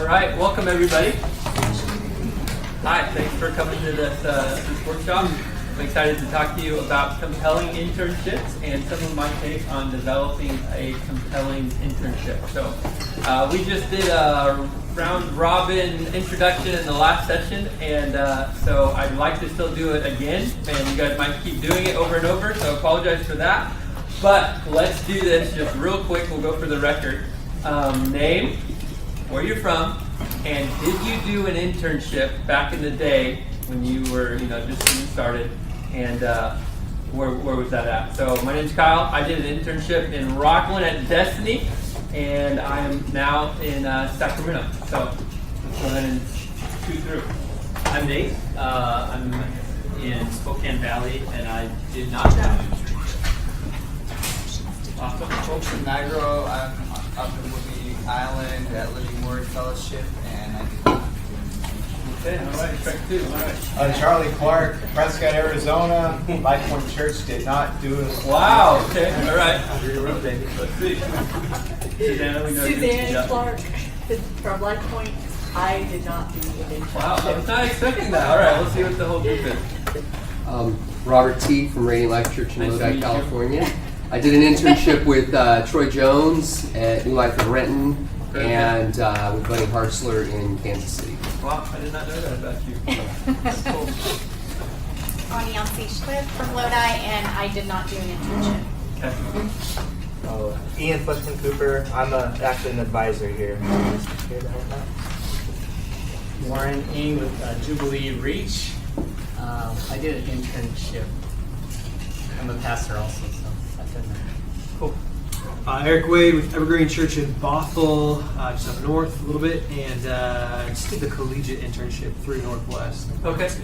All right, welcome everybody. Hi, thanks for coming to this workshop. I'm excited to talk to you about compelling internships and some of my take on developing a compelling internship. So we just did a round robin introduction in the last session, and so I'd like to still do it again, and you guys might keep doing it over and over, so I apologize for that. But let's do this just real quick. We'll go for the record. Name, where you're from, and did you do an internship back in the day when you were, just getting started, and where was that at? So my name's Kyle. I did an internship in Rockland at Destiny, and I am now in Sacramento. So let's go ahead and shoot through. I'm Nate. I'm in Spokane Valley, and I did not do an internship. Awesome. Folks from Nigro, I'm up in Woody Island at Living Word Fellowship, and I did not do an internship. Okay, all right, track two. All right. Charlie Clark, Prescott, Arizona. Life Point Church did not do it. Wow. Okay. All right. Let's see. Susanna, we know you. Suzanne Yeah. Clark from Life Point. I did not do an internship. Wow, I was not expecting that. All right, let's see what the whole group is. Robert T. from Radiant Life Church in Nice to meet Lodi, you. California. I did an internship with Troy Jones at New Life in Renton and with Bunny Hartzler in Kansas City. Wow, I did not know that about you. That's cool. Onion Cliff from Lodi, and I did not do an internship. Okay. Ian Fleshman Cooper. I'm actually an advisor here. Here to help out. Warren Ing with Jubilee Reach. I did an internship. I'm a pastor also, so I've done that. Cool. Eric Wade with Evergreen Church in Bothell, just up north a little bit, and just did the collegiate internship through Northwest. Okay. So,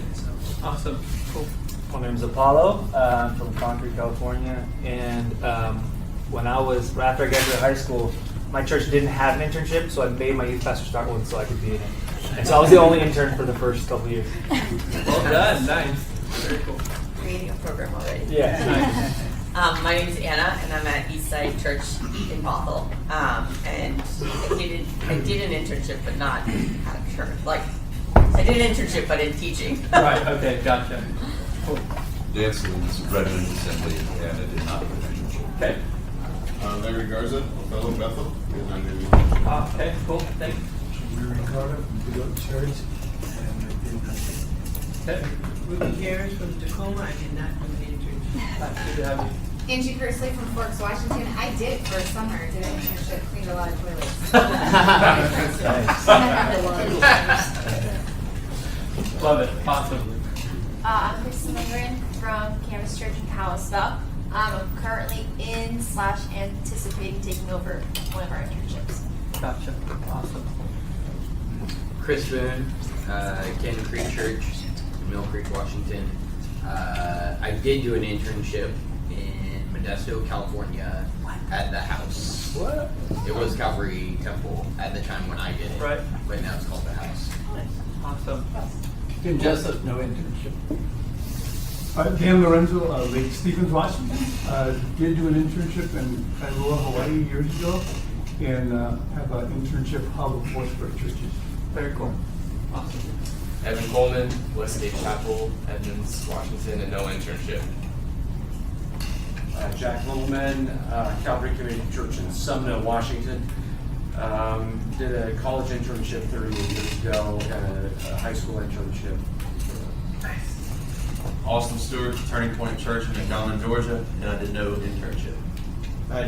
Awesome. Cool. My name's Apollo. I'm from Concord, California, and after I graduated high school, my church didn't have an internship, so I made my youth pastor start one so I could be in it. And so I was the only intern for the first couple years. Well done. Nice. Very cool. Creating a program already. Yeah. Nice. My name is Anna, and I'm at Eastside Church in Bothell. And I did an internship, but not at a church. Like, I did an internship, but in teaching. Right. Okay. Gotcha. Cool. Dan Saloons, Redmond Assembly, and I did not do an internship. Okay. Larry Garza, fellow Bethel, and I did Okay. Cool. Thanks. Ricardo from Good Oak Church, and I did not. Okay. Ruby Harris from Tacoma. I did not do an internship. Good to have you. Angie Kersley from Forks, Washington. I did for a summer. Did an internship, cleaned a lot of toilets. Love it. Awesome. I'm Kristen Lindgren from Campus Church in Kalispell. I'm currently in/anticipating taking over one of our internships. Gotcha. Awesome. Chris Boone, Cannon Creek Church, Mill Creek, Washington. I did do an internship in Modesto, California, at the house. What? It was Calvary Temple at the time when I did it. Right. But now it's called the house. Awesome. Tim Jessup, no internship. Dan Lorenzo, Lake Stevens, Washington. Did do an internship in Kailua, Hawaii years ago, and have an internship hub of Foursquare churches. Very cool. Awesome. Evan Coleman, Westgate Chapel, Edmonds, Washington, and no internship. Jack Littleman, Calvary Community Church in Sumner, Washington. Did a college internship 30 years ago and a high school internship. Austin Stewart, Turning Point Church in McAllen, Georgia, and I did no internship.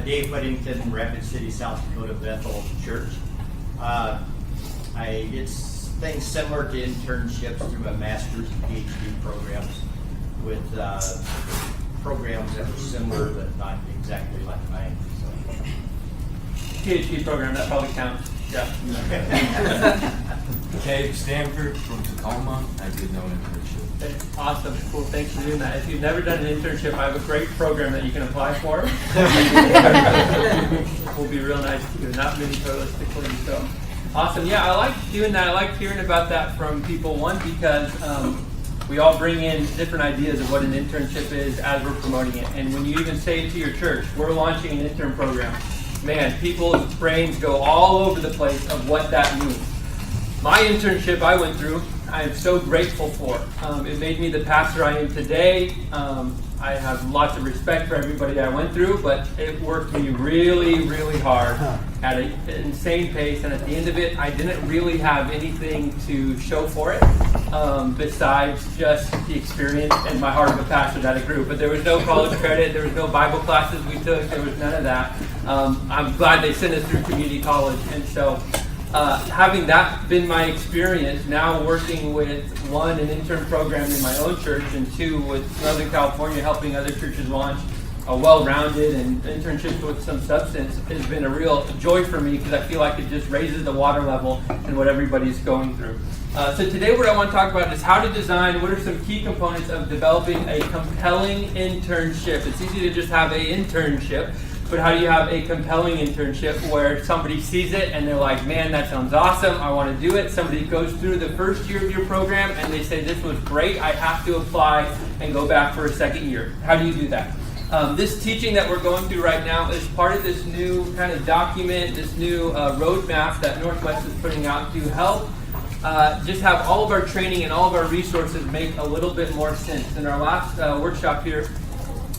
Dave Whittington, Rapid City, South Dakota, Bethel Church. I did things similar to internships through my master's and PhD programs with programs that were similar but not exactly like mine. So. PhD program, that probably counts. Yeah. Dave Stanford from Tacoma, I did no internship. Okay, awesome. Cool. Thanks for doing that. If you've never done an internship, I have a great program that you can apply for. Will be real nice to you. Not many toilets to clean. So awesome. Yeah, I like doing that. I like hearing about that from people. One, because we all bring in different ideas of what an internship is as we're promoting it. And when you even say to your church, we're launching an intern program, man, people's brains go all over the place of what that means. my internship I went through, I am so grateful for. It made me the pastor I am today. I have lots of respect for everybody I went through, but it worked me really, really hard at an insane pace. And at the end of it, I didn't really have anything to show for it besides just the experience and my heart of a pastor that I grew. But there was no college credit, there was no Bible classes we took, there was none of that. I'm glad they sent us through community college. And so having that been my experience, now working with one, an intern program in my own church, and two, with Northern California helping other churches launch a well-rounded and internships with some substance, has been a real joy for me because I feel like it just raises the water level in what everybody's going through. So today what I want to talk about is how to design, what are some key components of developing a compelling internship. It's easy to just have an internship, but how do you have a compelling internship where somebody sees it and they're like, man, that sounds awesome, I want to do it. Somebody goes through the first year of your program and they say, this was great, I have to apply and go back for a second year. How do you do that? This teaching that we're going through right now is part of this new kind of document, this new roadmap that Northwest is putting out to help just have all of our training and all of our resources make a little bit more sense. In our last workshop here,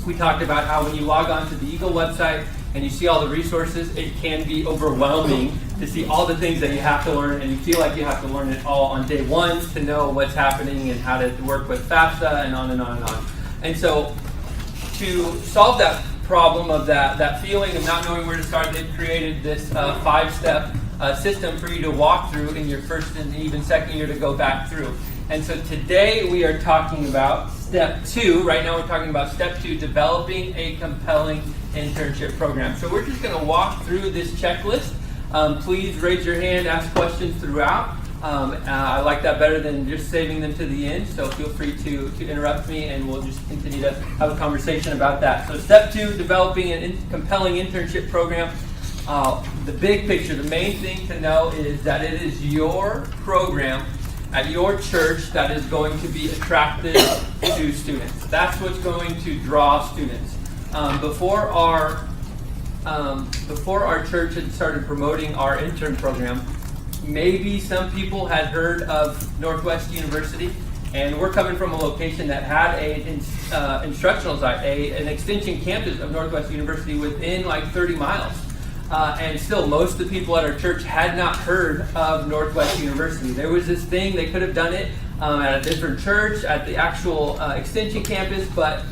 we talked about how when you log on to the Eagle website and you see all the resources, it can be overwhelming to see all the things that you have to learn, and you feel like you have to learn it all on day one to know what's happening and how to work with FAFSA and on and on and on. And so to solve that problem of that feeling of not knowing where to start, they've created this 5-step system for you to walk through in your first and even second year to go back through. And so today we are talking about step 2. Right now we're talking about step 2, developing a compelling internship program. So we're just going to walk through this checklist. Please raise your hand, ask questions throughout. I like that better than just saving them to the end, so feel free to interrupt me and we'll just continue to have a conversation about that. So step 2, developing a compelling internship program. The big picture, the main thing to know is that it is your program at your church that is going to be attractive to students. That's what's going to draw students. Before our church had started promoting our intern program, maybe some people had heard of Northwest University, and we're coming from a location that had an instructional site, an extension campus of Northwest University within like 30 miles. And still, most of the people at our church had not heard of Northwest University. There was this thing, they could have done it at a different church, at the actual extension campus, but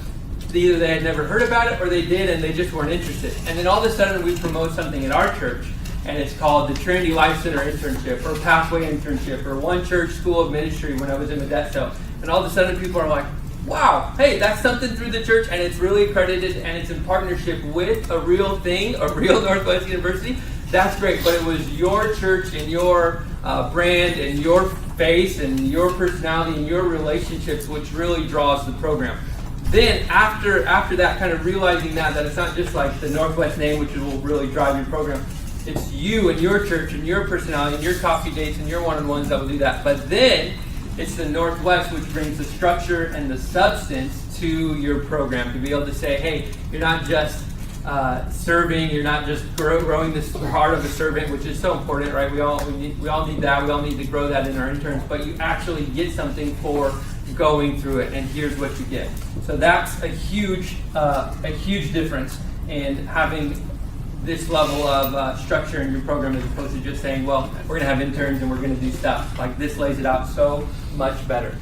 either they had never heard about it or they did and they just weren't interested. And then all of a sudden we promote something at our church, and it's called the Trinity Life Center Internship or Pathway Internship or One Church School of Ministry when I was in Modesto. And all of a sudden people are like, wow, hey, that's something through the church, and it's really accredited, and it's in partnership with a real thing, a real Northwest University. That's great, but it was your church and your brand and your face and your personality and your relationships which really draws the program. Then after that, kind of realizing that it's not just like the Northwest name which will really drive your program, it's you and your church and your personality and your coffee dates and your one-on-ones that will do that. But then it's the Northwest which brings the structure and the substance to your program to be able to say, hey, you're not just serving, you're not just growing this heart of a servant, which is so important, right? We all need that. We all need to grow that in our interns, but you actually get something for going through it, and here's what you get. So that's a huge difference in having this level of structure in your program as opposed to just saying, well, we're going to have interns and we're going to do stuff. Like this lays it out so much better.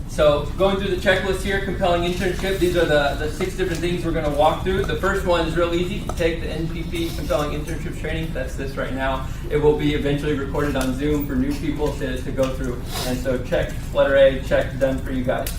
So going through the checklist here, compelling internship, these are the 6 different things we're going to walk through. The first one is real easy. Take the NPP compelling internship training. That's this right now. It will be eventually recorded on Zoom for new people to go through. And so check, letter A, check, done for you guys.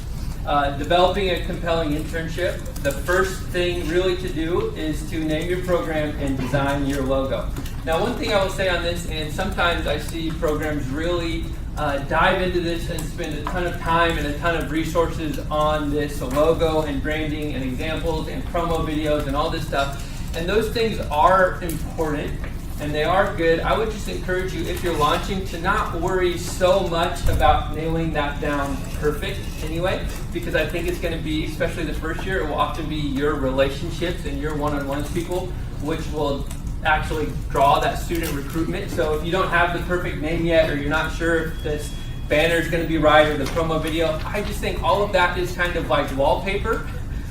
Developing a compelling internship, the first thing really to do is to name your program and design your logo. Now, one thing I will say on this, and sometimes I see programs really dive into this and spend a ton of time and a ton of resources on this, logo and branding and examples and promo videos and all this stuff. And those things are important and they are good. I would just encourage you, if you're launching, to not worry so much about nailing that down perfect anyway, because I think it's going to be, especially the first year, it will often be your relationships and your one-on-ones people which will actually draw that student recruitment. So if you don't have the perfect name yet, or you're not sure if this banner is going to be right or the promo video, I just think all of that is kind of like wallpaper,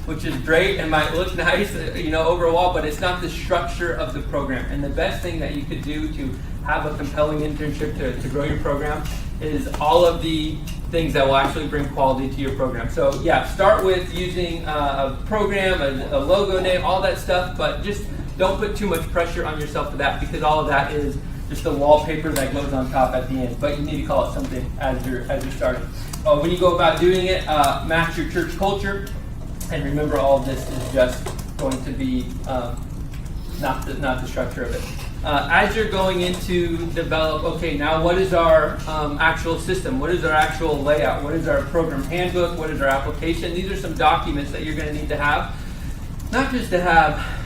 which is great and might look nice, over a wall, but it's not the structure of the program. And the best thing that you could do to have a compelling internship to grow your program is all of the things that will actually bring quality to your program. So yeah, start with using a program, a logo name, all that stuff, but just don't put too much pressure on yourself for that, because all of that is just the wallpaper that goes on top at the end. But you need to call it something as you're starting. When you go about doing it, match your church culture, and remember all of this is just going to be not the structure of it. As you're going into develop, okay, now what is our actual system? What is our actual layout? What is our program handbook? What is our application? These are some documents that you're going to need to have. Not just to have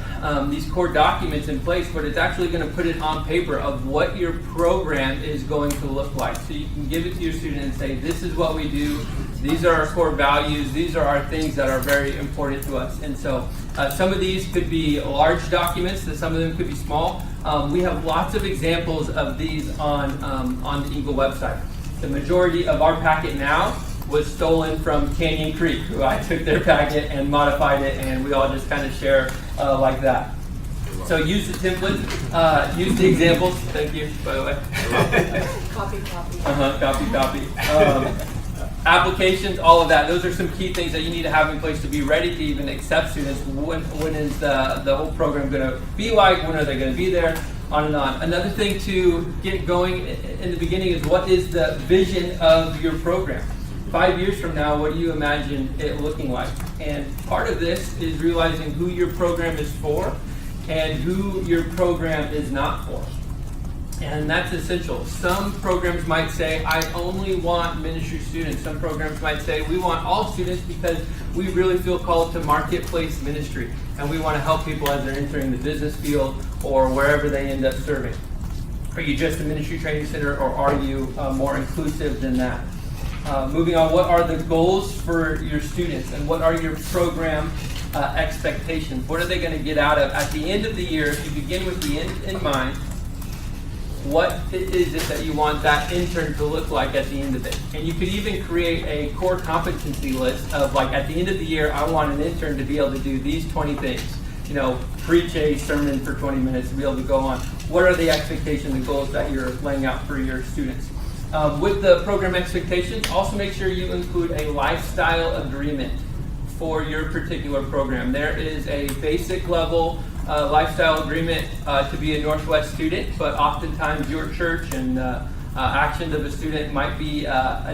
these core documents in place, but it's actually going to put it on paper of what your program is going to look like. So you can give it to your student and say, this is what we do. These are our core values. These are our things that are very important to us. And so some of these could be large documents, some of them could be small. We have lots of examples of these on the Eagle website. The majority of our packet now was stolen from Canyon Creek, who I took their packet and modified it, and we all just kind of share like that. So use the template, use the examples. Thank you, by the way. Copy. Copy. Applications, all of that. Those are some key things that you need to have in place to be ready to even accept students. When is the whole program going to be like? When are they going to be there? On and on. Another thing to get going in the beginning is, what is the vision of your program? 5 years from now, what do you imagine it looking like? And part of this is realizing who your program is for and who your program is not for. And that's essential. Some programs might say, I only want ministry students. Some programs might say, we want all students because we really feel called to marketplace ministry, and we want to help people as they're entering the business field or wherever they end up serving. Are you just a ministry training center, or are you more inclusive than that? Moving on, what are the goals for your students, and what are your program expectations? What are they going to get out of at the end of the year? If you begin with the end in mind, what is it that you want that intern to look like at the end of it? And you could even create a core competency list of, like, at the end of the year, I want an intern to be able to do these 20 things. Preach a sermon for 20 minutes, to be able to go on. What are the expectations and goals that you're laying out for your students? With the program expectations, also make sure you include a lifestyle agreement for your particular program. There is a basic level lifestyle agreement to be a Northwest student, but oftentimes your church and actions of a student might be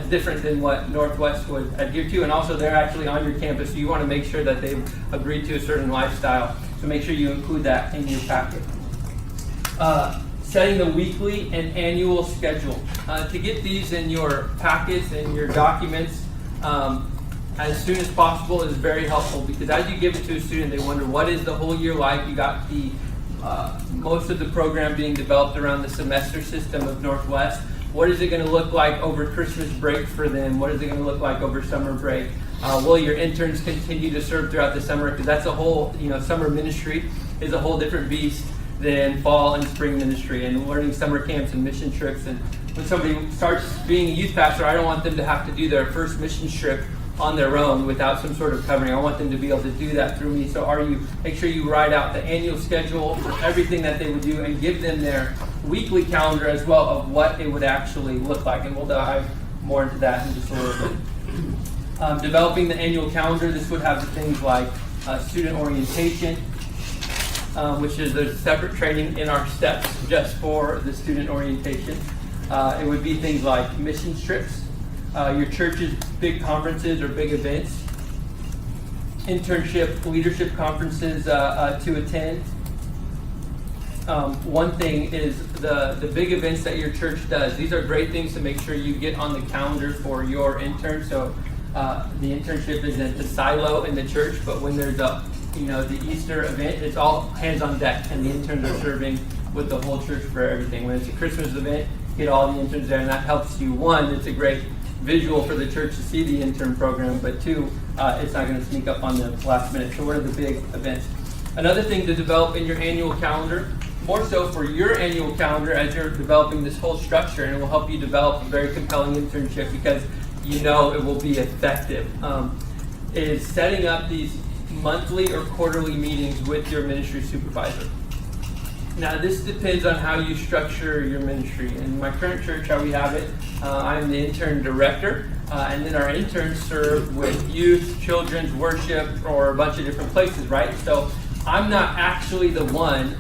different than what Northwest would adhere to, and also they're actually on your campus, so you want to make sure that they've agreed to a certain lifestyle, so make sure you include that in your packet. Setting the weekly and annual schedule. To get these in your packets and your documents as soon as possible is very helpful, because as you give it to a student, they wonder, what is the whole year like? You got the most of the program being developed around the semester system of Northwest. What is it going to look like over Christmas break for them? What is it going to look like over summer break? Will your interns continue to serve throughout the summer? Because that's a whole, summer ministry is a whole different beast than fall and spring ministry, and learning summer camps and mission trips. And when somebody starts being a youth pastor, I don't want them to have to do their first mission trip on their own without some sort of covering. I want them to be able to do that through me. So make sure you write out the annual schedule for everything that they would do, and give them their weekly calendar as well of what it would actually look like. And we'll dive more into that in just a little bit. Developing the annual calendar, this would have things like student orientation, which is a separate training in our steps just for the student orientation. It would be things like mission trips, your church's big conferences or big events, internship, leadership conferences to attend. One thing is the big events that your church does. These are great things to make sure you get on the calendar for your intern. So the internship isn't a silo in the church, but when there's the Easter event, it's all hands on deck, and the interns are serving with the whole church for everything. When it's a Christmas event, get all the interns there, and that helps you. One, it's a great visual for the church to see the intern program, but two, it's not going to sneak up on the last minute. So what are the big events? Another thing to develop in your annual calendar more so for your annual calendar as you're developing this whole structure, and it will help you develop a very compelling internship because you know it will be effective, is setting up these monthly or quarterly meetings with your ministry supervisor. Now, this depends on how you structure your ministry. In my current church, how we have it, I'm the intern director, and then our interns serve with youth, children's worship, or a bunch of different places, right? So I'm not actually the one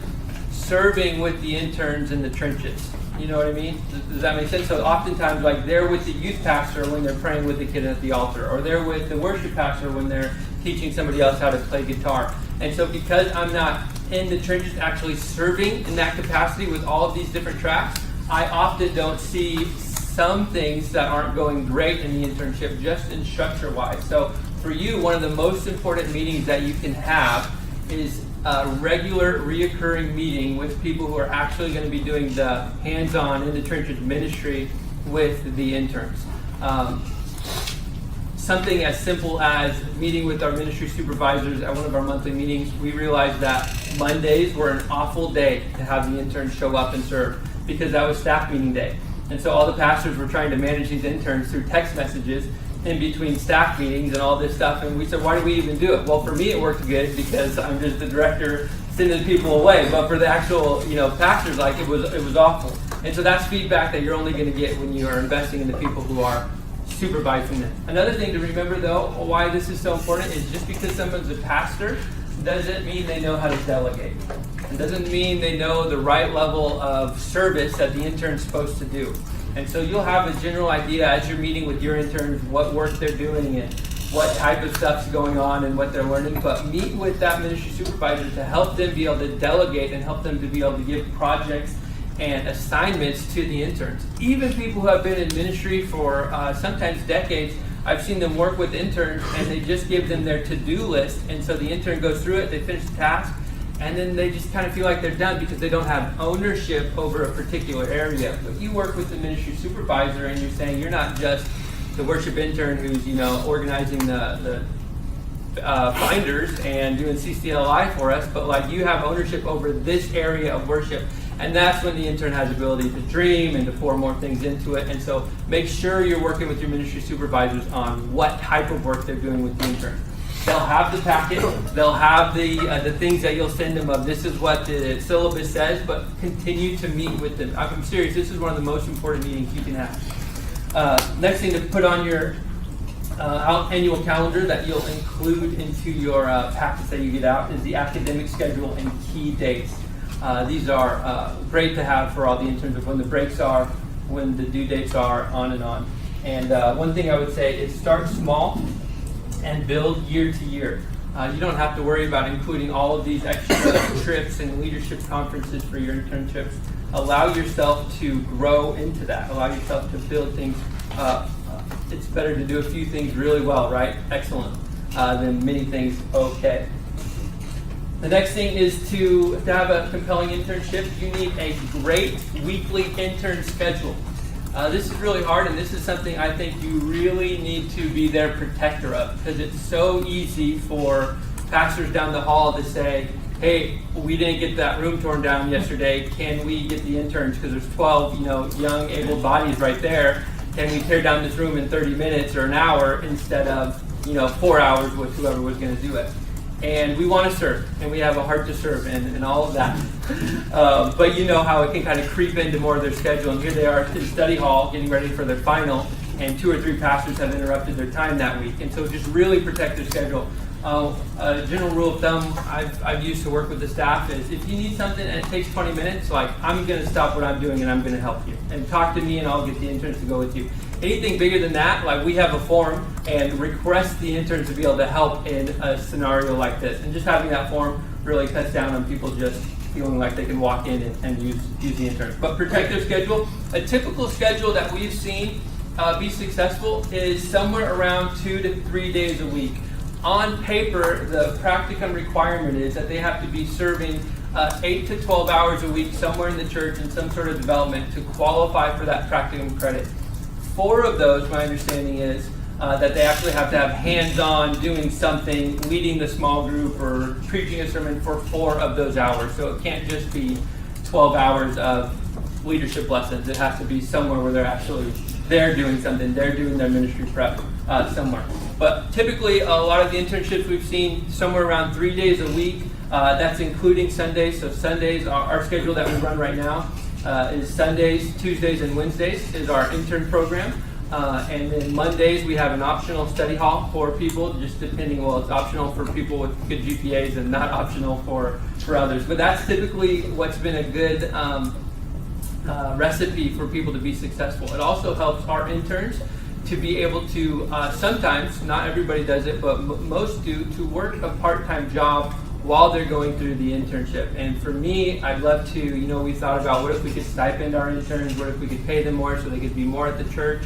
serving with the interns in the trenches. You know what I mean? Does that make sense? So oftentimes, like, they're with the youth pastor when they're praying with the kid at the altar, or they're with the worship pastor when they're teaching somebody else how to play guitar. And so because I'm not in the trenches actually serving in that capacity with all of these different tracks, I often don't see some things that aren't going great in the internship, just in structure-wise. So for you, one of the most important meetings that you can have is a regular, reoccurring meeting with people who are actually going to be doing the hands-on in the trenches ministry with the interns. Something as simple as meeting with our ministry supervisors at one of our monthly meetings. We realized that Mondays were an awful day to have the interns show up and serve because that was staff meeting day. And so all the pastors were trying to manage these interns through text messages in between staff meetings and all this stuff. And we said, why do we even do it? Well, for me, it worked good because I'm just the director sending people away. But for the actual, pastors, like, it was awful. And so that's feedback that you're only going to get when you are investing in the people who are supervising them. Another thing to remember, though, why this is so important is just because someone's a pastor doesn't mean they know how to delegate. It doesn't mean they know the right level of service that the intern's supposed to do. And so you'll have a general idea as you're meeting with your interns what work they're doing and what type of stuff's going on and what they're learning. But meet with that ministry supervisor to help them be able to delegate and help them to be able to give projects and assignments to the interns. Even people who have been in ministry for sometimes decades, I've seen them work with interns and they just give them their to-do list, and so the intern goes through it, they finish the task, and then they just kind of feel like they're done because they don't have ownership over a particular area. But you work with the ministry supervisor and you're saying you're not just the worship intern who's organizing the binders and doing CCLI for us, but like you have ownership over this area of worship. And that's when the intern has the ability to dream and to pour more things into it. And so make sure you're working with your ministry supervisors on what type of work they're doing with the intern. They'll have the packet, they'll have the things that you'll send them of this is what the syllabus says, but continue to meet with them. I'm serious, this is one of the most important meetings you can have. Next thing to put on your annual calendar that you'll include into your packets that you get out is the academic schedule and key dates. These are great to have for all the interns of when the breaks are, when the due dates are, on and on. And one thing I would say is start small and build year to year. You don't have to worry about including all of these extra trips and leadership conferences for your internships. Allow yourself to grow into that. Allow yourself to build things up. It's better to do a few things really well, right? Excellent. Than many things okay. The next thing is to have a compelling internship, you need a great weekly intern schedule. This is really hard, and this is something I think you really need to be their protector of, because it's so easy for pastors down the hall to say, hey, we didn't get that room torn down yesterday. Can we get the interns? Because there's 12, young, able bodies right there. Can we tear down this room in 30 minutes or an hour instead of, 4 hours with whoever was going to do it? And we want to serve, and we have a heart to serve, and all of that. But you know how it can kind of creep into more of their schedule. And here they are in study hall getting ready for their final, and 2 or 3 pastors have interrupted their time that week. And so just really protect their schedule. A general rule of thumb I've used to work with the staff is if you need something and it takes 20 minutes, like, I'm going to stop what I'm doing and I'm going to help you. And talk to me and I'll get the interns to go with you. Anything bigger than that, like, we have a form and request the interns to be able to help in a scenario like this. And just having that form really cuts down on people just feeling like they can walk in and use the interns. But protect their schedule. A typical schedule that we've seen be successful is somewhere around 2 to 3 days a week. On paper, the practicum requirement is that they have to be serving 8 to 12 hours a week somewhere in the church in some sort of development to qualify for that practicum credit. 4 of those, my understanding is, that they actually have to have hands-on doing something, leading the small group or preaching a sermon for 4 of those hours. So it can't just be 12 hours of leadership lessons. It has to be somewhere where they're doing something. They're doing their ministry prep somewhere. But typically, a lot of the internships we've seen somewhere around 3 days a week. That's including Sundays. So Sundays, our schedule that we run right now is Sundays, Tuesdays, and Wednesdays is our intern program. And then Mondays, we have an optional study hall for people, just depending, well, it's optional for people with good GPAs and not optional for others. But that's typically what's been a good recipe for people to be successful. It also helps our interns to be able to, sometimes, not everybody does it, but most do, to work a part-time job while they're going through the internship. And for me, I'd love to, we thought about what if we could stipend our interns, what if we could pay them more so they could be more at the church.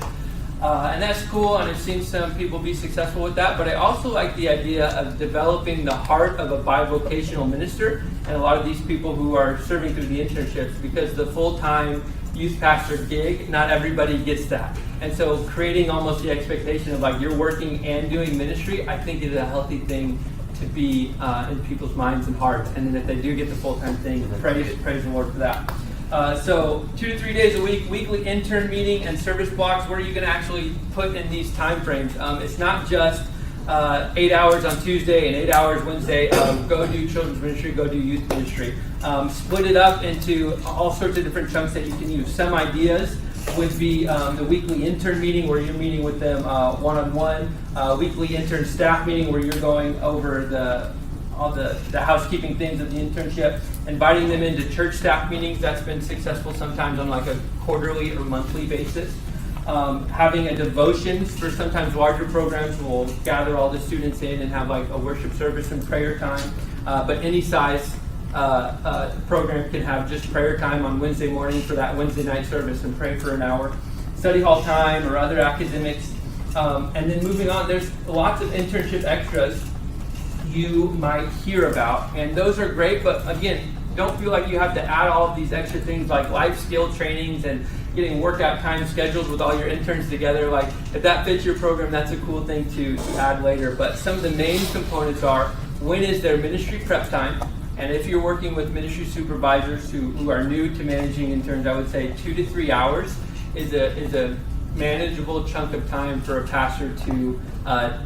And that's cool, and I've seen some people be successful with that, but I also like the idea of developing the heart of a bivocational minister, and a lot of these people who are serving through the internships, because the full-time youth pastor gig, not everybody gets that. And so creating almost the expectation of like you're working and doing ministry, I think is a healthy thing to be in people's minds and hearts. And then if they do get the full-time thing, praise the Lord for that. So 2 to 3 days a week, weekly intern meeting and service blocks. What are you going to actually put in these time frames? It's not just 8 hours on Tuesday and 8 hours Wednesday. Go do children's ministry, go do youth ministry. Split it up into all sorts of different chunks that you can use. Some ideas would be the weekly intern meeting where you're meeting with them one-on-one. Weekly intern staff meeting where you're going over all the housekeeping things of the internship, inviting them into church staff meetings. That's been successful sometimes on like a quarterly or monthly basis. Having a devotions for sometimes larger programs. We'll gather all the students in and have like a worship service and prayer time. But any size program can have just prayer time on Wednesday morning for that Wednesday night service and pray for an hour. Study hall time or other academics. And then moving on, there's lots of internship extras you might hear about, and those are great, but again, don't feel like you have to add all of these extra things like life skill trainings and getting workout time schedules with all your interns together. Like if that fits your program, that's a cool thing to add later. But some of the main components are, when is their ministry prep time? And if you're working with ministry supervisors who are new to managing interns, I would say 2 to 3 hours is a manageable chunk of time for a pastor to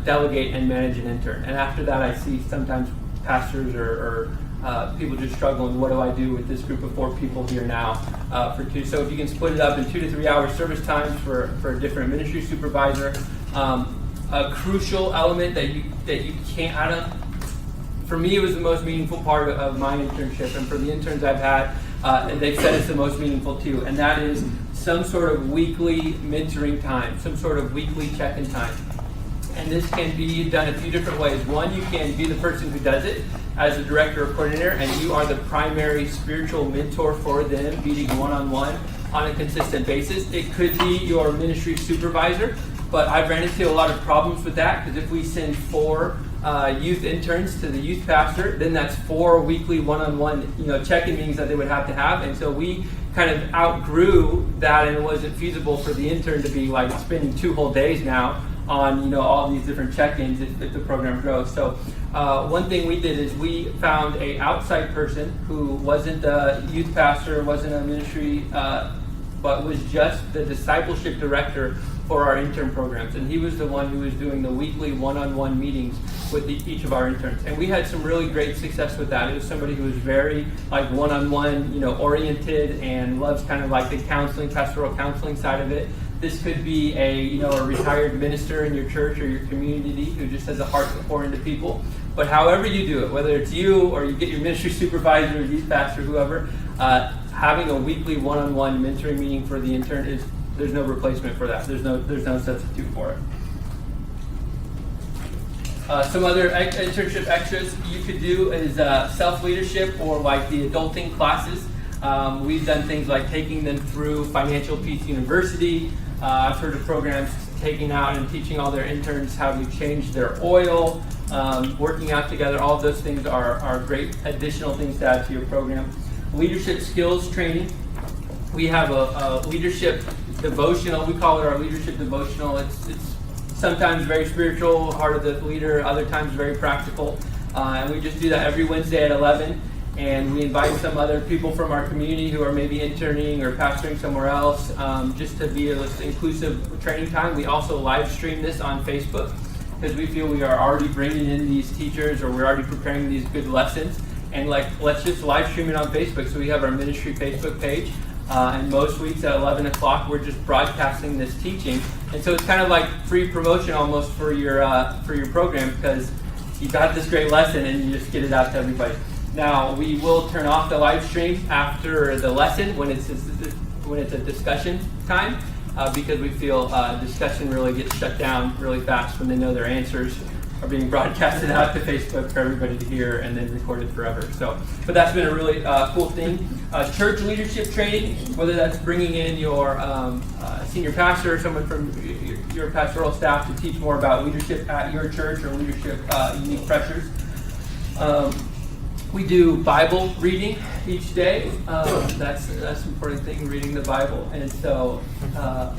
delegate and manage an intern. And after that, I see sometimes pastors or people just struggling. What do I do with this group of 4 people here now for 2? So if you can split it up in 2 to 3 hour service times for a different ministry supervisor, a crucial element that you can't. For me, it was the most meaningful part of my internship, and for the interns I've had, and they've said it's the most meaningful too, and that is some sort of weekly mentoring time, some sort of weekly check-in time. And this can be done a few different ways. One, you can be the person who does it as a director or coordinator, and you are the primary spiritual mentor for them, meeting one-on-one on a consistent basis. It could be your ministry supervisor, but I've ran into a lot of problems with that, because if we send 4 youth interns to the youth pastor, then that's 4 weekly one-on-one check-in meetings that they would have to have. And so we kind of outgrew that, and it wasn't feasible for the intern to be like spending 2 whole days now on all these different check-ins if the program grows. So one thing we did is we found a outside person who wasn't a youth pastor, wasn't a ministry, but was just the discipleship director for our intern programs. And he was the one who was doing the weekly one-on-one meetings with each of our interns. And we had some really great success with that. It was somebody who was very like one-on-one, oriented, and loves kind of like the counseling, pastoral counseling side of it. This could be a retired minister in your church or your community who just has a heart to pour into people. But however you do it, whether it's you or you get your ministry supervisor or youth pastor, whoever, having a weekly one-on-one mentoring meeting for the intern there's no replacement for that. There's no substitute for it. Some other internship extras you could do is self-leadership, or like the adulting classes. We've done things like taking them through Financial Peace University. I've heard of programs taking out and teaching all their interns how to change their oil, working out together. All of those things are great additional things to add to your program. Leadership skills training. We have a leadership devotional. We call it our leadership devotional. It's sometimes very spiritual, heart of the leader, other times very practical. And we just do that every Wednesday at 11. and we invite some other people from our community who are maybe interning or pastoring somewhere else, just to be an inclusive training time. We also live stream this on Facebook because we feel we are already bringing in these teachers, or we're already preparing these good lessons, and let's just live stream it on Facebook. So we have our ministry Facebook page, and most weeks at 11 o'clock we're just broadcasting this teaching, and so it's kind of like free promotion almost for your program, because you got this great lesson and you just get it out to everybody. Now, we will turn off the live stream after the lesson when it's a discussion time, because we feel discussion really gets shut down really fast when they know their answers are being broadcasted out to Facebook for everybody to hear and then recorded forever. So, but that's been a really cool thing. Church leadership training, whether that's bringing in your senior pastor or someone from your pastoral staff to teach more about leadership at your church or leadership unique pressures. We do Bible reading each day. That's an important thing, reading the Bible. And so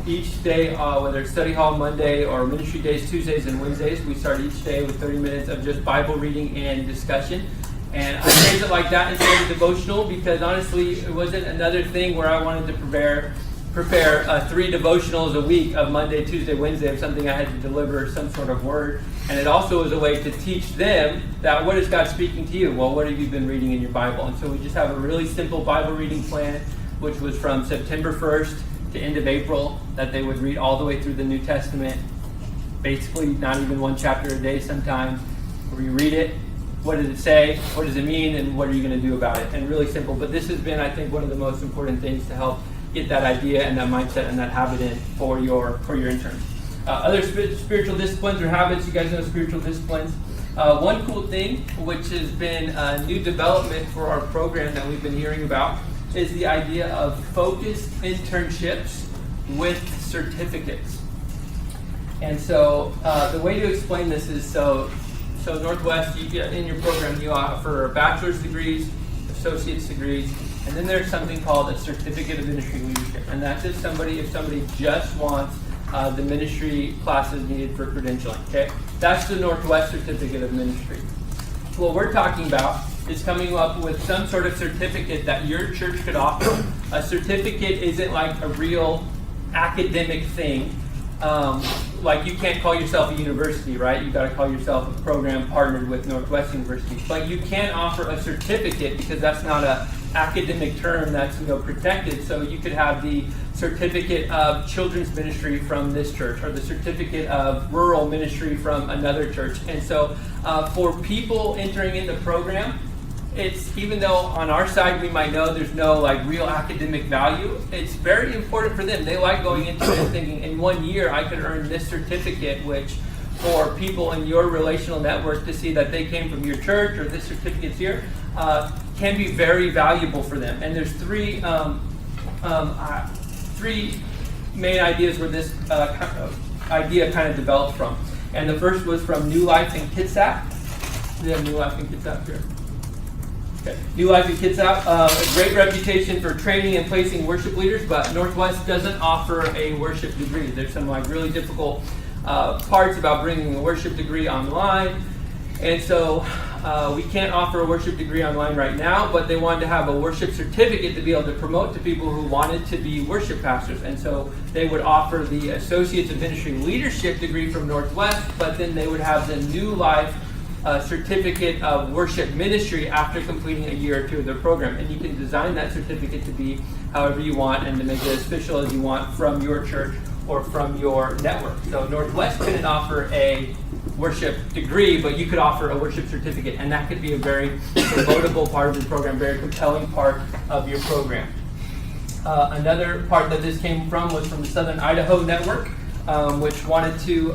each day, whether it's study hall Monday or ministry days, Tuesdays and Wednesdays, we start each day with 30 minutes of just Bible reading and discussion. And I phrase it like that instead of devotional because honestly, it wasn't another thing where I wanted to prepare 3 devotionals a week of Monday, Tuesday, Wednesday of something I had to deliver some sort of word. And it also was a way to teach them that what is God speaking to you? Well, what have you been reading in your Bible? And so we just have a really simple Bible reading plan, which was from September 1st to end of April, that they would read all the way through the New Testament, basically not even one chapter a day sometimes. We read it, what does it say, what does it mean, and what are you going to do about it? And really simple. But this has been, I think, one of the most important things to help get that idea and that mindset and that habit in for your interns. Other spiritual disciplines or habits, you guys know spiritual disciplines. One cool thing, which has been a new development for our program that we've been hearing about, is the idea of focused internships with certificates. And so the way to explain this is, so Northwest, you get in your program, you offer bachelor's degrees, associate's degrees, and then there's something called a certificate of ministry leadership. And that's if somebody just wants the ministry classes needed for credentialing, okay? That's the Northwest Certificate of Ministry. What we're talking about is coming up with some sort of certificate that your church could offer. A certificate isn't like a real academic thing. Like you can't call yourself a university, right? You got to call yourself a program partnered with Northwest University. But you can offer a certificate because that's not a academic term that's protected. So you could have the certificate of children's ministry from this church, or the certificate of rural ministry from another church. And so for people entering in the program, it's, even though on our side we might know there's no like real academic value, it's very important for them. They like going into it thinking, in 1 year I could earn this certificate, which for people in your relational network to see that they came from your church or this certificate's here, can be very valuable for them. And there's three main ideas where this idea kind of developed from. And the first was from New Life in Kitsap. We have New Life in Kitsap here. Okay. New Life in Kitsap, a great reputation for training and placing worship leaders, but Northwest doesn't offer a worship degree. There's some like really difficult parts about bringing a worship degree online. And so we can't offer a worship degree online right now, but they wanted to have a worship certificate to be able to promote to people who wanted to be worship pastors. And so they would offer the Associates of Ministry Leadership degree from Northwest, but then they would have the New Life certificate of worship ministry after completing a year or two of their program. And you can design that certificate to be however you want and to make it as official as you want from your church or from your network. So Northwest couldn't offer a worship degree, but you could offer a worship certificate, and that could be a very promotable part of the program, very compelling part of your program. Another part that this came from was from the Southern Idaho Network, which wanted to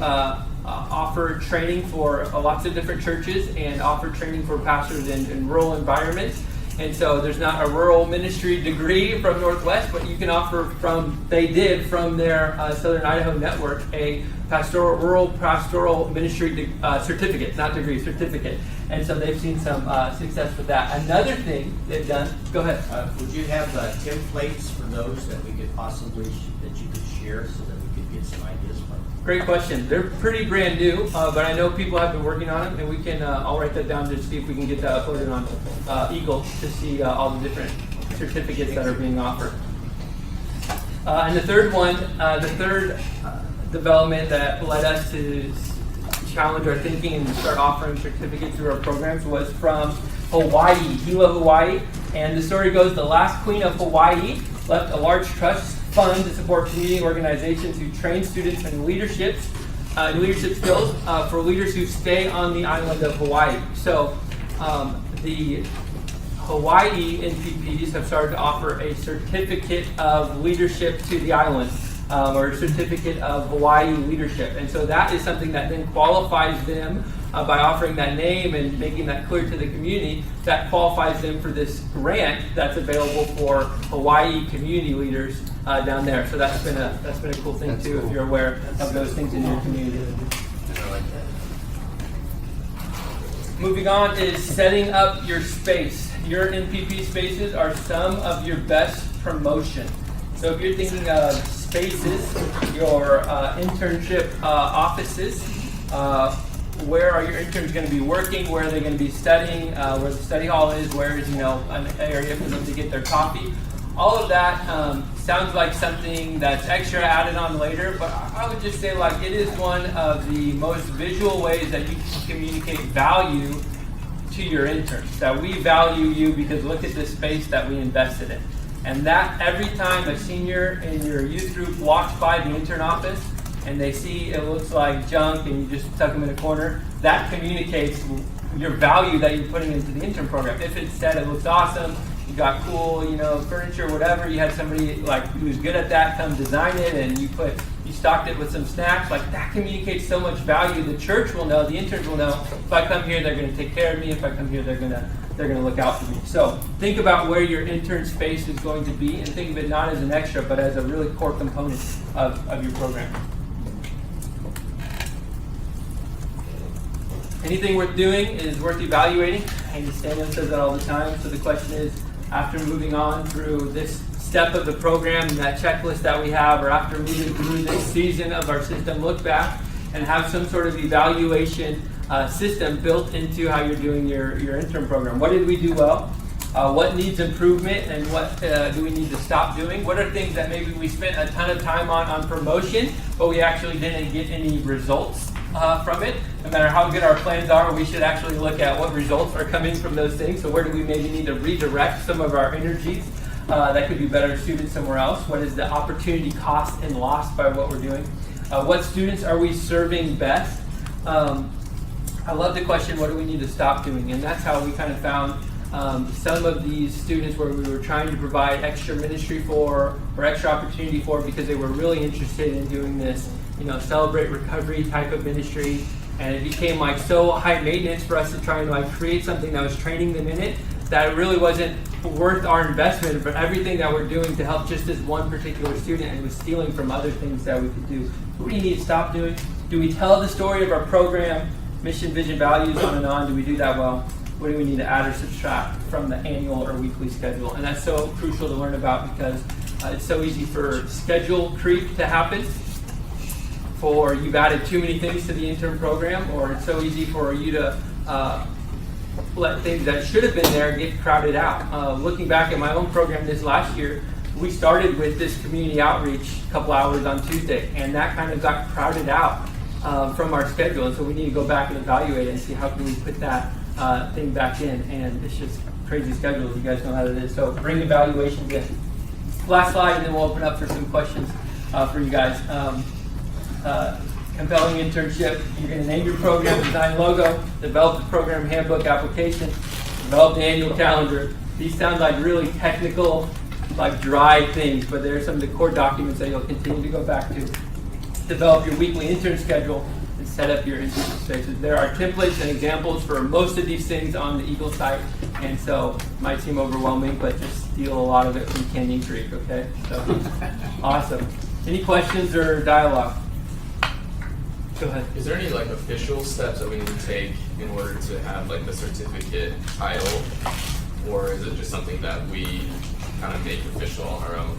offer training for lots of different churches and offer training for pastors in rural environments. And so there's not a rural ministry degree from Northwest, but you can offer from their Southern Idaho Network a rural pastoral ministry certificate, not degree, certificate. And so they've seen some success with that. Another thing they've done, go ahead. Would you have templates for those that we could possibly, that you could share so that we could get some ideas from. Great question. They're pretty brand new, but I know people have been working on them, and we can. I'll write that down to see if we can get that uploaded on Eagle to see all the different certificates that are being offered. And the third one, development that led us to challenge our thinking and start offering certificates through our programs was from Hawaii, Hilo, Hawaii. And the story goes, the last queen of Hawaii left a large trust fund to support community organizations who train students in leadership skills for leaders who stay on the island of Hawaii. So the Hawaii NPPs have started to offer a certificate of leadership to the island, or a certificate of Hawaii leadership. And so that is something that then qualifies them by offering that name and making that clear to the community, that qualifies them for this grant that's available for Hawaii community leaders down there. So that's been a cool thing too, if you're aware of those things in your community. Moving on is setting up your space. Your NPP spaces are some of your best promotion. So if you're thinking of spaces, your internship offices, where are your interns going to be working? Where are they going to be studying? Where the study hall is? Where is an area for them to get their coffee? All of that sounds like something that's extra added on later, but I would just say it is one of the most visual ways that you can communicate value to your interns. That we value you because look at this space that we invested in. And that every time a senior in your youth group walks by the intern office and they see it looks like junk and you just tuck them in a corner, that communicates your value that you're putting into the intern program. If it said it looks awesome, you got cool, furniture, whatever, you had somebody who's good at that come design it, and you stocked it with some snacks, that communicates so much value. The church will know, the interns will know, if I come here, they're going to take care of me. If I come here, they're going to look out for me. So think about where your intern space is going to be, and think of it not as an extra, but as a really core component of your program. Anything worth doing is worth evaluating. Andy Stanley says that all the time. So the question is, after moving on through this step of the program, that checklist that we have, or after moving through this season of our system, look back and have some sort of evaluation system built into how you're doing your intern program. What did we do well? What needs improvement, and what do we need to stop doing? What are things that maybe we spent a ton of time on promotion, but we actually didn't get any results from it? No matter how good our plans are, we should actually look at what results are coming from those things. So where do we maybe need to redirect some of our energies that could be better suited somewhere else? What is the opportunity cost and loss by what we're doing? What students are we serving best? I love the question, what do we need to stop doing? And that's how we kind of found some of these students where we were trying to provide extra ministry for, or extra opportunity for, because they were really interested in doing this, celebrate recovery type of ministry. And it became so high maintenance for us to try and create something that was training them in it, that it really wasn't worth our investment for everything that we're doing to help just this one particular student, and it was stealing from other things that we could do. What do you need to stop doing? Do we tell the story of our program, mission, vision, values, on and on? Do we do that well? What do we need to add or subtract from the annual or weekly schedule? And that's so crucial to learn about, because it's so easy for schedule creep to happen, for you've added too many things to the intern program, or it's so easy for you to let things that should have been there get crowded out. Looking back at my own program this last year, we started with this community outreach a couple hours on Tuesday, and that kind of got crowded out from our schedule. And so we need to go back and evaluate it and see how can we put that thing back in. And it's just crazy schedules. You guys know how it is. So bring evaluations in. Last slide, and then we'll open up for some questions for you guys. Compelling internship. You're going to name your program, design logo, develop the program handbook application, develop the annual calendar. These sound like really technical, dry things, but they're some of the core documents that you'll continue to go back to. Develop your weekly intern schedule and set up your internship spaces. There are templates and examples for most of these things on the Eagle site, and so it might seem overwhelming, but just steal a lot of it from Canyon Creek, okay? So, awesome. Any questions or dialogue? Go ahead. Is there any official steps that we need to take in order to have the certificate title, or is it just something that we kind of make official on our own?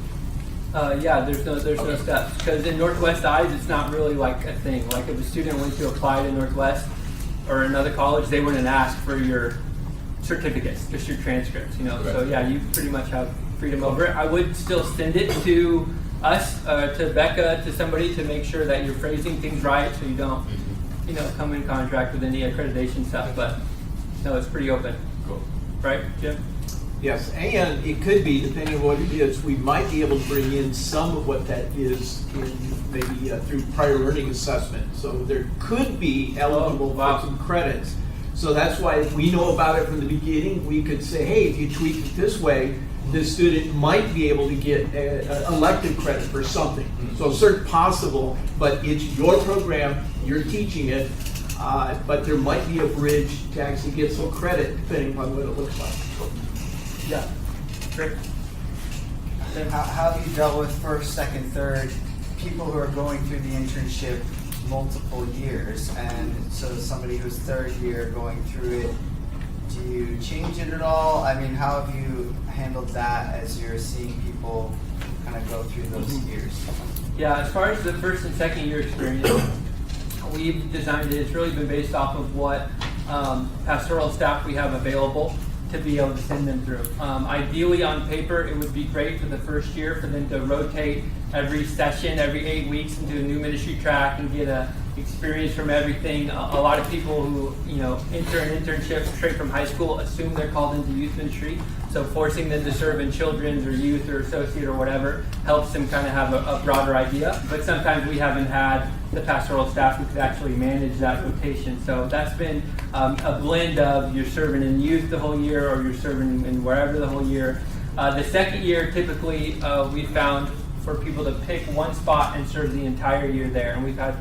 Yeah, there's no steps, because in Northwest Eyes, it's not really like a thing. Like if a student went to apply to Northwest or another college, they wouldn't ask for your certificates, just your transcripts, you know. Right. So yeah, you pretty much have freedom over it. I would still send it to us, to Becca, to somebody to make sure that you're phrasing things right, so you don't, you know, come in contract with any accreditation stuff. But no, it's pretty open. Cool. Right, Jim? Yes, and it could be, depending on what it is, we might be able to bring in some of what that is in maybe through prior learning assessment. So there could be eligible for some credits. So that's why if we know about it from the beginning, we could say, hey, if you tweak it this way, this student might be able to get elective credit for something. So it's certainly possible, but it's your program, you're teaching it, but there might be a bridge to actually get some credit depending upon what it looks like. Yeah. Great. How have you dealt with first, second, third people who are going through the internship multiple years? And so somebody who's third year going through it, do you change it at all? I mean, how have you handled that as you're seeing people kind of go through those years? Yeah, as far as the first and second year experience, we've designed it. It's really been based off of what pastoral staff we have available to be able to send them through. Ideally, on paper, it would be great for the first year for them to rotate every session, every 8 weeks, into a new ministry track and get a experience from everything. A lot of people who, you know, enter an internship straight from high school assume they're called into youth ministry. So forcing them to serve in children's or youth or associate or whatever helps them kind of have a broader idea. But sometimes we haven't had the pastoral staff who could actually manage that rotation. So that's been a blend of you're serving in youth the whole year or you're serving in wherever the whole year. The second year, typically, we found for people to pick one spot and serve the entire year there. And we've had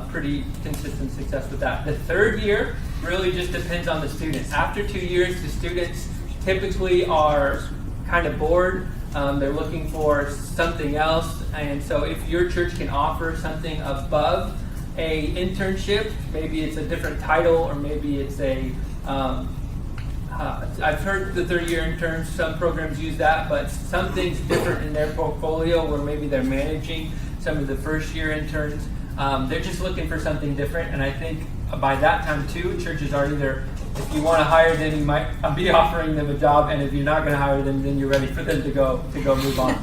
pretty consistent success with that. The third year really just depends on the student. After 2 years, the students typically are kind of bored. They're looking for something else. And so if your church can offer something above a internship, maybe it's a different title or maybe it's a, I've heard the third year interns, some programs use that, but something's different in their portfolio where maybe they're managing some of the first year interns. They're just looking for something different. And I think by that time too, churches are either, if you want to hire them, you might be offering them a job, and if you're not going to hire them, then you're ready for them to go move on.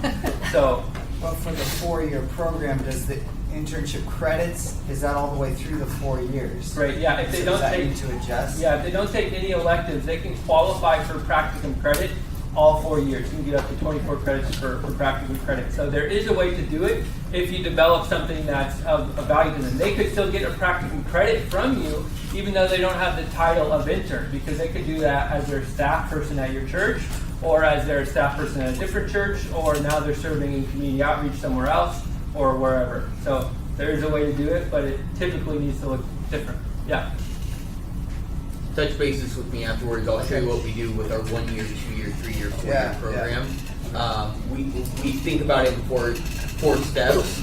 So, well, for the 4-year program, does the internship credits, is that all the way through the 4 years? Right. Yeah. If they don't take, need to adjust. Yeah. If they don't take any electives, they can qualify for practicum credit all 4 years. You can get up to 24 credits for practicum credit. So there is a way to do it if you develop something that's of value to them. They could still get a practicum credit from you, even though they don't have the title of intern, because they could do that as their staff person at your church, or as their staff person at a different church, or now they're serving in community outreach somewhere else, or wherever. So there is a way to do it, but it typically needs to look different. Yeah. Touch bases with me afterwards. I'll show you what we do with our 1 year, 2 year, 3 year, 4 year program. We think about it in four steps.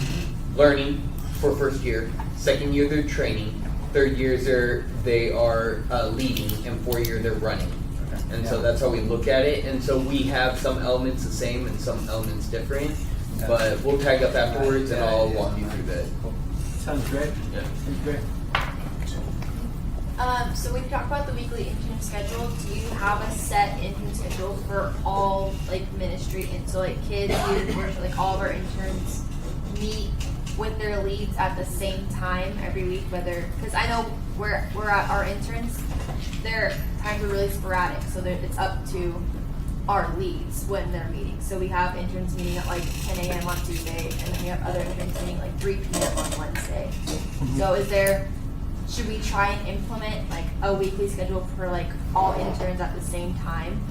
Learning for first year. Second year, they're training. Third year, they are leading. And 4 year, they're running. And so that's how we look at it. And so we have some elements the same and some elements different. But we'll tag up afterwards and I'll walk you through that. Sounds great. Yeah. Sounds great. So we've talked about the weekly intern schedule. Do you have a set intern schedule for all like ministry and so like kids, youth, worship, like all of our interns meet with their leads at the same time every week? Whether, because I know we're at our interns, their times are really sporadic, so it's up to our leads when they're meeting. So we have interns meeting at like 10 a.m. on Tuesday, and then we have other interns meeting like 3 p.m. on Wednesday. So should we try and implement like a weekly schedule for like all interns at the same time?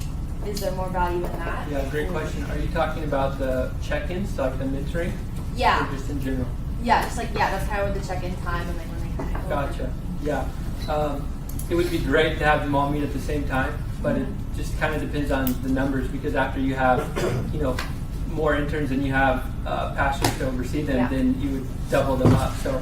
Is there more value in that? Yeah, great question. Are you talking about the check-ins, like the mentoring? Yeah. Or just in general? Yeah, just like, yeah, that's kind of the check-in time and like when they kind of go. Gotcha. Yeah. It would be great to have them all meet at the same time, but it just kind of depends on the numbers, because after you have, more interns and you have pastors to oversee them, then you would double them up. So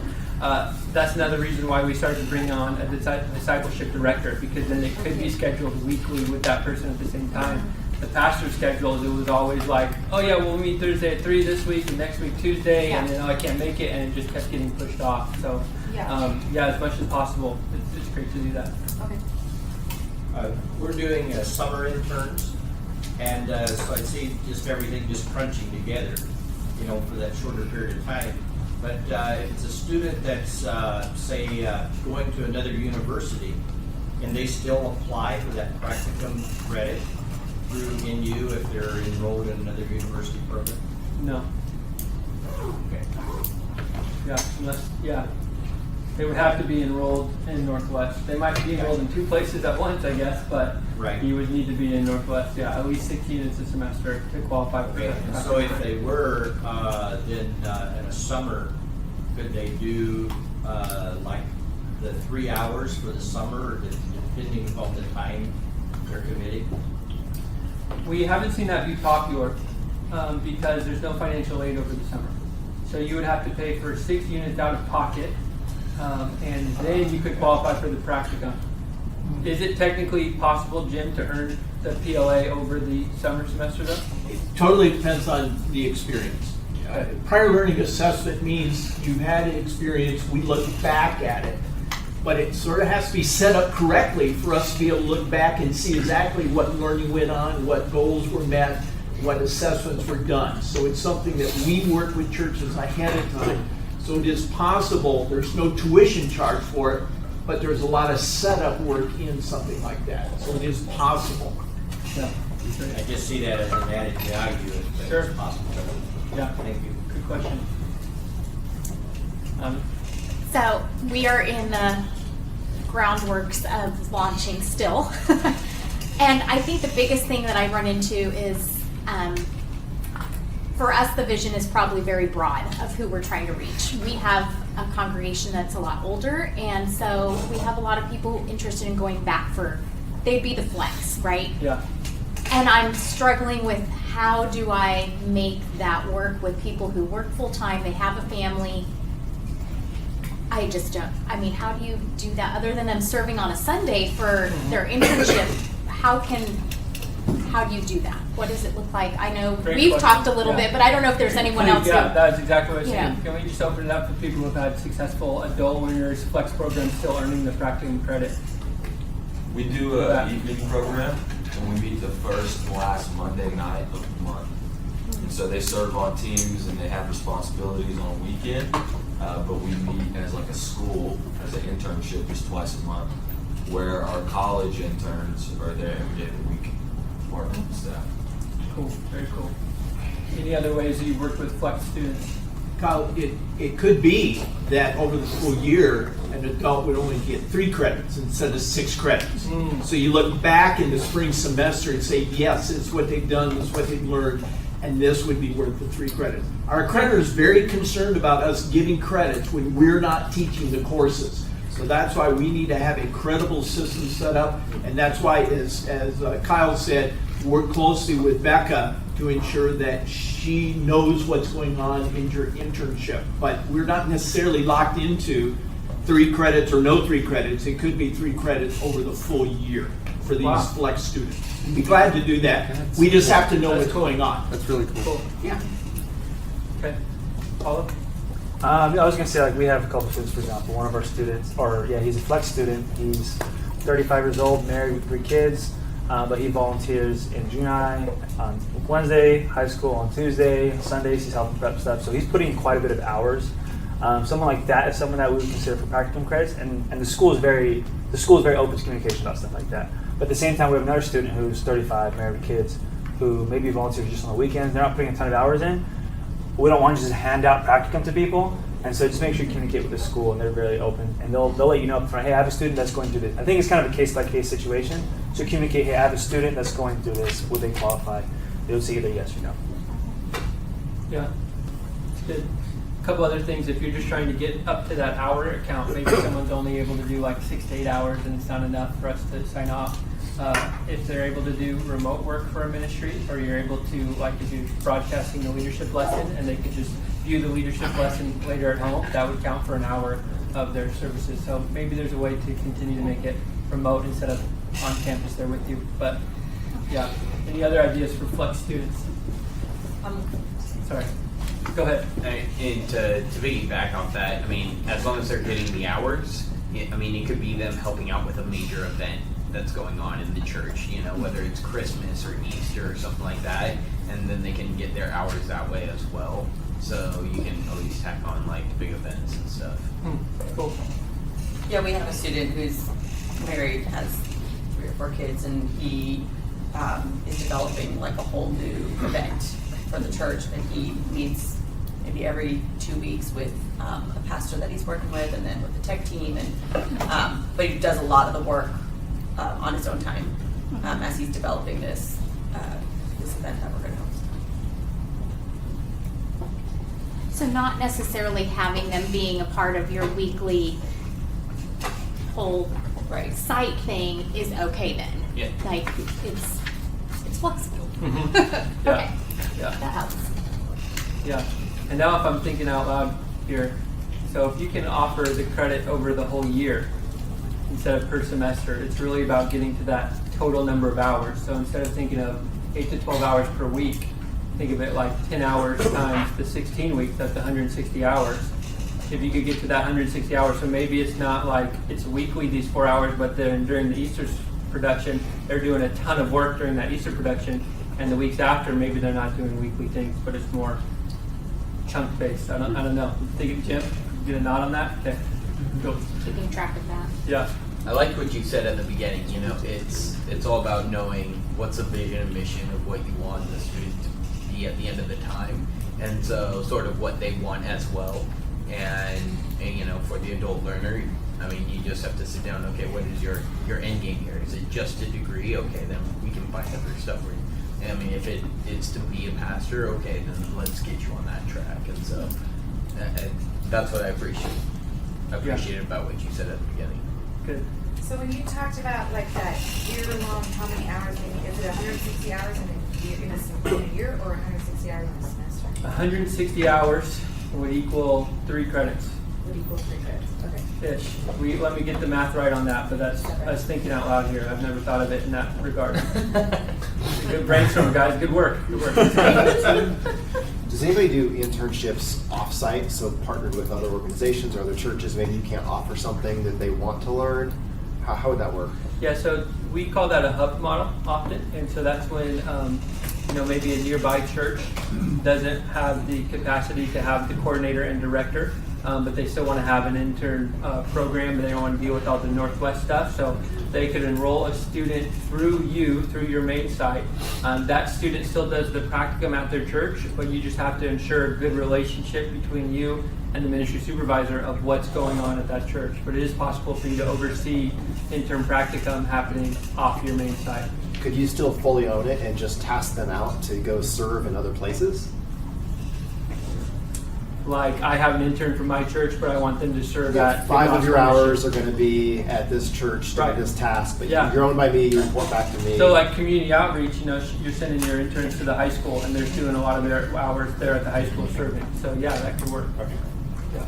that's another reason why we started to bring on a discipleship director, because then it could be scheduled weekly with that person at the same time. the pastor's schedules, it was always like, oh yeah, we'll meet Thursday at 3 this week, and next week Tuesday, and then I can't make it, and it just kept getting pushed off. So yeah, as much as possible, it's great to do that. Okay. We're doing summer interns, and so I see just everything just crunching together, for that shorter period of time. But if it's a student that's, say, going to another university, can they still apply for that practicum credit through NU if they're enrolled in another university program? No. Okay. Yeah, they would have to be enrolled in Northwest. They might be enrolled in 2 places at once, I guess, but you would need to be in Northwest. Yeah, at least 6 units a semester to qualify for that. And so if they were, then in a summer, could they do like the 3 hours for the summer, or depending upon the time they're committing? We haven't seen that be popular because there's no financial aid over the summer. So you would have to pay for 6 units out of pocket, and then you could qualify for the practicum. Is it technically possible, Jim, to earn the PLA over the summer semester though? It totally depends on the experience. Prior learning assessment means you've had an experience, we look back at it, but it sort of has to be set up correctly for us to be able to look back and see exactly what learning went on, what goals were met, what assessments were done. So it's something that we work with churches ahead of time. So it is possible, there's no tuition charge for it, but there's a lot of setup work in something like that. So it is possible. Yeah. I just see that as an added value if it's possible. Yeah, thank you. Good question. So we are in the groundworks of launching still. And I think the biggest thing that I run into is, for us, the vision is probably very broad of who we're trying to reach. We have a congregation that's a lot older, and so we have a lot of people interested in going back for, they'd be the flex, right? Yeah. And I'm struggling with how do I make that work with people who work full-time, they have a family. I just don't, I mean, how do you do that other than them serving on a Sunday for their internship? How do you do that? What does it look like? I know we've talked a little bit, but I don't know if there's anyone else. Yeah, that's exactly what I was saying. Can we just open it up for people who've had successful adult learners, flex programs, still earning the practicum credit? We do an evening program, and we meet the first and last Monday night of the month. And so they serve on teams, and they have responsibilities on a weekend, but we meet as like a school, as an internship just twice a month, where our college interns are there every day of the week, working with staff. Cool, very cool. Any other ways that you've worked with flex students? Kyle, it could be that over the school year, an adult would only get 3 credits instead of 6 credits. So you look back in the spring semester and say, yes, it's what they've done, it's what they've learned, and this would be worth the 3 credits. Our accreditor is very concerned about us giving credits when we're not teaching the courses. So that's why we need to have a credible system set up, and that's why, as Kyle said, work closely with Becca to ensure that she knows what's going on in your internship. But we're not necessarily locked into 3 credits or no 3 credits. It could be 3 credits over the full year for these flex students. We'd be glad to do that. We just have to know what's going on. That's really cool. Yeah. Okay. Paula? I was going to say, like, we have a couple students, for example. One of our students, he's a flex student. He's 35 years old, married with 3 kids, but he volunteers in junior high on Wednesday, high school on Tuesday, Sundays he's helping prep stuff. So he's putting in quite a bit of hours. Someone like that is someone that we would consider for practicum credits, and the school is very open to communication about stuff like that. But at the same time, we have another student who's 35, married with kids, who maybe volunteers just on the weekends. They're not putting a ton of hours in. We don't want to just hand out practicum to people, and so just make sure you communicate with the school, and they're very open, and they'll let you know up front, hey, I have a student that's going through this. I think it's kind of a case-by-case situation, so communicate, hey, I have a student that's going through this, would they qualify? They'll say either yes or no. Yeah, it's good. A couple other things, if you're just trying to get up to that hour count, maybe someone's only able to do like 6 to 8 hours and it's not enough for us to sign off. If they're able to do remote work for a ministry, or you're able to, like, if you're broadcasting the leadership lesson and they could just view the leadership lesson later at home, that would count for an hour of their services. So maybe there's a way to continue to make it remote instead of on campus there with you. But yeah, Any other ideas for flex students? Sorry, go ahead. And to piggyback off that, I mean, as long as they're getting the hours, I mean, it could be them helping out with a major event that's going on in the church, you know, whether it's Christmas or Easter or something like that, and then they can get their hours that way as well. So you can at least tack on like big events and stuff. Cool. Yeah, we have a student who's married, has 3 or 4 kids, and he is developing like a whole new event for the church, and he meets maybe every 2 weeks with a pastor that he's working with, and then with the tech team, and but he does a lot of the work on his own time as he's developing this event that we're going to host. So not necessarily having them being a part of your weekly whole site thing is okay then. Yeah. Like it's flexible. Mm-hmm. Okay. Yeah. That helps. Yeah. And now if I'm thinking out loud here, so if you can offer the credit over the whole year instead of per semester, it's really about getting to that total number of hours. So instead of thinking of 8 to 12 hours per week, think of it like 10 hours times the 16 weeks, that's 160 hours. If you could get to that 160 hours, so maybe it's not like it's weekly, these 4 hours, but then during the Easter production, they're doing a ton of work during that Easter production, and the weeks after, maybe they're not doing weekly things, but it's more chunk-based. I don't know. Think, Jim, get a nod on that? Okay. Go. Keeping track of that. Yeah. I like what you said at the beginning, you know, it's all about knowing what's the vision and mission of what you want the student to be at the end of the time, and so sort of what they want as well. And you know, for the adult learner, I mean, you just have to sit down, okay, what is your end game here? Is it just a degree? Okay, then we can find other stuff for you. I mean, if it's to be a pastor, okay, then let's get you on that track. And so that's what I appreciated about what you said at the beginning. Good. So when you talked about like that year-long, how many hours they need, is it 160 hours in a year or 160 hours in a semester? 160 hours would equal 3 credits. Would equal 3 credits, okay. Ish. Let me get the math right on that, but that's us thinking out loud here. I've never thought of it in that regard. Good brainstorm, guys. Good work. Good work. Does anybody do internships off-site, so partnered with other organizations or other churches? Maybe you can't offer something that they want to learn. How would that work? Yeah, so we call that a hub model often, and so that's when maybe a nearby church doesn't have the capacity to have the coordinator and director, but they still want to have an intern program, and they don't want to deal with all the Northwest stuff, so they could enroll a student through your main site. That student still does the practicum at their church, but you just have to ensure a good relationship between you and the ministry supervisor of what's going on at that church. But it is possible for you to oversee intern practicum happening off your main site. Could you still fully own it and just task them out to go serve in other places? Like, I have an intern from my church, but I want them to serve at 5 of your hours are going to be at this church doing this task, but you're owned by me, you report back to me. So like community outreach, you're sending your interns to the high school, and they're doing a lot of their hours there at the high school serving. So yeah, that could work. Okay. Yeah.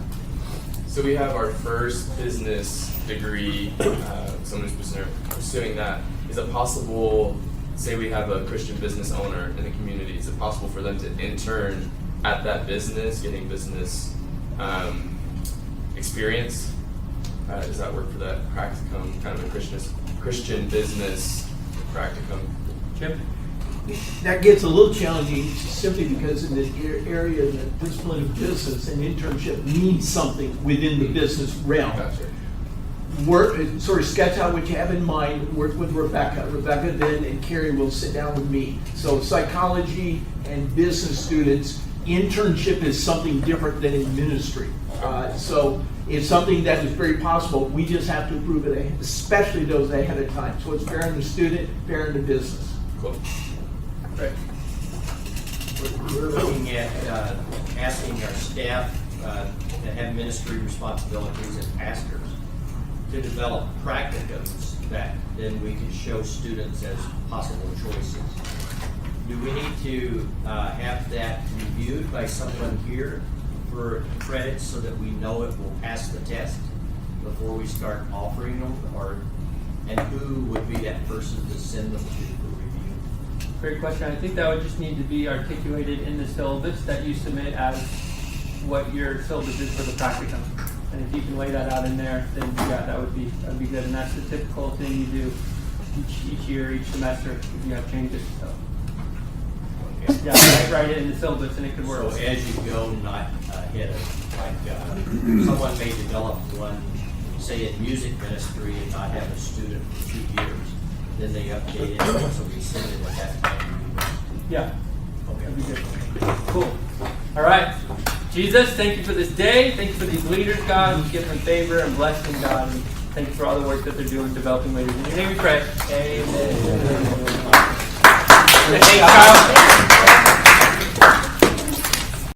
So we have our first business degree, someone who's pursuing that. Is it possible, say we have a Christian business owner in the community, is it possible for them to intern at that business, getting business experience? Does that work for that practicum, kind of a Christian business practicum? Jim? That gets a little challenging simply because in the area of the discipline of business, an internship means something within the business realm. Gotcha. Work, sort of sketch out what you have in mind, work with Rebecca. Rebecca then and Carrie will sit down with me. So psychology and business students, internship is something different than in ministry. So it's something that is very possible. We just have to approve it, especially those ahead of time. So it's fair in the student, fair in the business. Cool. Right. We're looking at asking our staff that have ministry responsibilities as pastors to develop practicums that then we can show students as possible choices. Do we need to have that reviewed by someone here for credits so that we know it will pass the test before we start offering them? And who would be that person to send them to for review? Great question. I think that would just need to be articulated in the syllabus that you submit as what your syllabus is for the practicum. And if you can lay that out in there, then yeah, that would be good. And that's the typical thing you do each year, each semester, if you have changes. So yeah, write it in the syllabus and it could work. So as you go, not ahead of, like, someone may develop one, say in music ministry, and not have a student for 2 years. Then they update it, so we send it at that time. Yeah. Okay. That'd be good. Cool. All right. Jesus, thank you for this day. Thank you for these leaders, God. Give them favor and blessing, God. And thank you for all the work that they're doing developing leaders. In your name we pray. Amen. Thanks, Kyle.